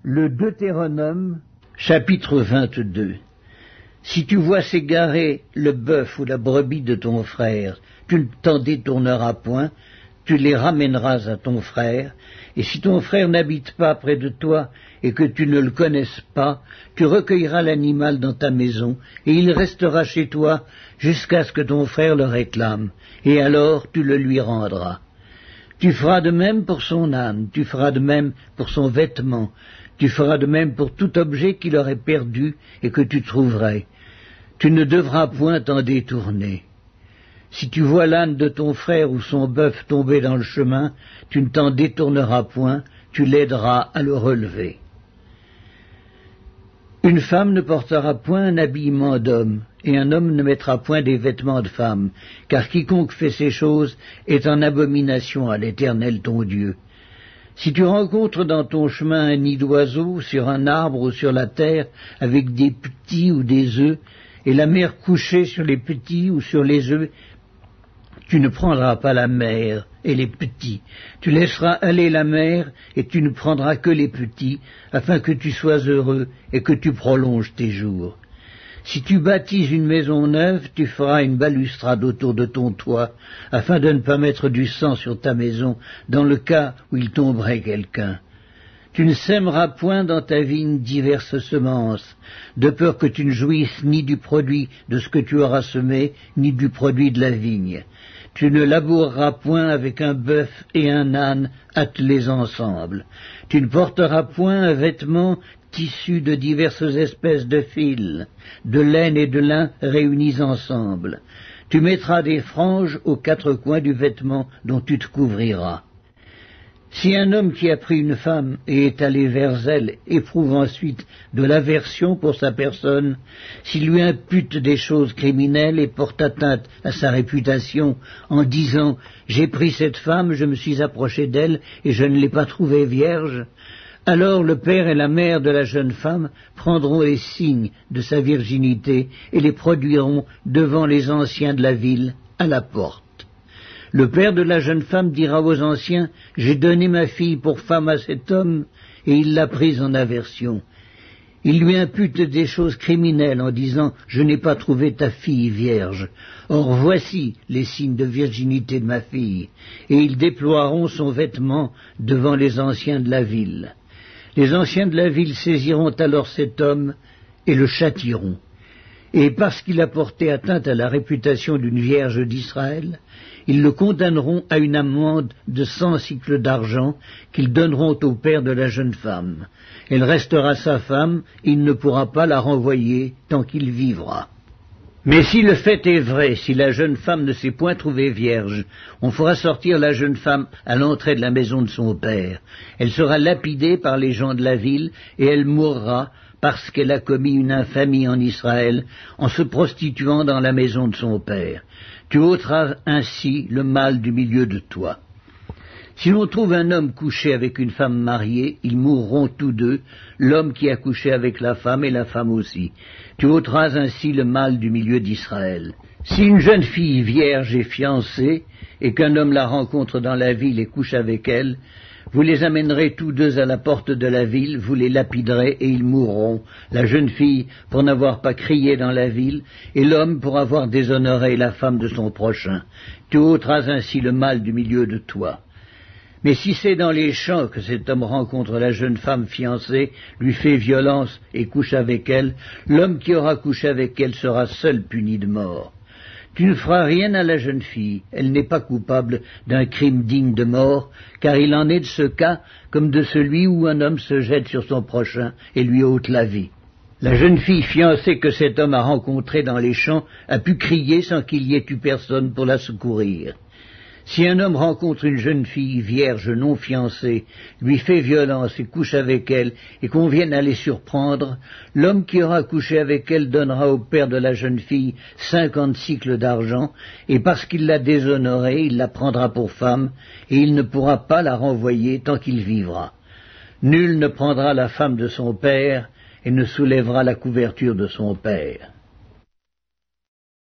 Le Deutéronome, chapitre 22. Si tu vois s'égarer le bœuf ou la brebis de ton frère, tu ne t'en détourneras point, tu les ramèneras à ton frère, et si ton frère n'habite pas près de toi et que tu ne le connaisses pas, tu recueilleras l'animal dans ta maison, et il restera chez toi jusqu'à ce que ton frère le réclame, et alors tu le lui rendras. Tu feras de même pour son âne, tu feras de même pour son vêtement, tu feras de même pour tout objet qu'il aurait perdu et que tu trouverais. Tu ne devras point t'en détourner. Si tu vois l'âne de ton frère ou son bœuf tomber dans le chemin, tu ne t'en détourneras point, tu l'aideras à le relever. Une femme ne portera point un habillement d'homme, et un homme ne mettra point des vêtements de femme, car quiconque fait ces choses est en abomination à l'Éternel ton Dieu. Si tu rencontres dans ton chemin un nid d'oiseau, sur un arbre ou sur la terre, avec des petits ou des œufs, et la mère couchée sur les petits ou sur les œufs, tu ne prendras pas la mère et les petits. Tu laisseras aller la mère et tu ne prendras que les petits, afin que tu sois heureux et que tu prolonges tes jours. Si tu bâtis une maison neuve, tu feras une balustrade autour de ton toit, afin de ne pas mettre du sang sur ta maison, dans le cas où il tomberait quelqu'un. Tu ne sèmeras point dans ta vigne diverses semences, de peur que tu ne jouisses ni du produit de ce que tu auras semé, ni du produit de la vigne. Tu ne laboureras point avec un bœuf et un âne attelés ensemble. Tu ne porteras point un vêtement tissu de diverses espèces de fils, de laine et de lin réunis ensemble. Tu mettras des franges aux quatre coins du vêtement dont tu te couvriras. Si un homme qui a pris une femme et est allé vers elle éprouve ensuite de l'aversion pour sa personne, s'il lui impute des choses criminelles et porte atteinte à sa réputation en disant « J'ai pris cette femme, je me suis approché d'elle et je ne l'ai pas trouvée vierge », alors le père et la mère de la jeune femme prendront les signes de sa virginité et les produiront devant les anciens de la ville à la porte. Le père de la jeune femme dira aux anciens « J'ai donné ma fille pour femme à cet homme, et il l'a prise en aversion. » Il lui impute des choses criminelles en disant « Je n'ai pas trouvé ta fille vierge. Or voici les signes de virginité de ma fille. » Et ils déploieront son vêtement devant les anciens de la ville. Les anciens de la ville saisiront alors cet homme et le châtieront. Et parce qu'il a porté atteinte à la réputation d'une vierge d'Israël, ils le condamneront à une amende de 100 sicles d'argent qu'ils donneront au père de la jeune femme. Elle restera sa femme, il ne pourra pas la renvoyer tant qu'il vivra. Mais si le fait est vrai, si la jeune femme ne s'est point trouvée vierge, on fera sortir la jeune femme à l'entrée de la maison de son père. Elle sera lapidée par les gens de la ville et elle mourra parce qu'elle a commis une infamie en Israël en se prostituant dans la maison de son père. Tu ôteras ainsi le mal du milieu de toi. Si l'on trouve un homme couché avec une femme mariée, ils mourront tous deux, l'homme qui a couché avec la femme et la femme aussi. Tu ôteras ainsi le mal du milieu d'Israël. Si une jeune fille vierge est fiancée, et qu'un homme la rencontre dans la ville et couche avec elle, vous les amènerez tous deux à la porte de la ville, vous les lapiderez et ils mourront, la jeune fille pour n'avoir pas crié dans la ville, et l'homme pour avoir déshonoré la femme de son prochain. Tu ôteras ainsi le mal du milieu de toi. Mais si c'est dans les champs que cet homme rencontre la jeune femme fiancée, lui fait violence et couche avec elle, l'homme qui aura couché avec elle sera seul puni de mort. Tu ne feras rien à la jeune fille, elle n'est pas coupable d'un crime digne de mort, car il en est de ce cas comme de celui où un homme se jette sur son prochain et lui ôte la vie. La jeune fille fiancée que cet homme a rencontrée dans les champs a pu crier sans qu'il y ait eu personne pour la secourir. Si un homme rencontre une jeune fille vierge non fiancée, lui fait violence et couche avec elle, et qu'on vienne à les surprendre, l'homme qui aura couché avec elle donnera au père de la jeune fille 50 sicles d'argent, et parce qu'il l'a déshonorée, il la prendra pour femme, et il ne pourra pas la renvoyer tant qu'il vivra. Nul ne prendra la femme de son père, et ne soulèvera la couverture de son père.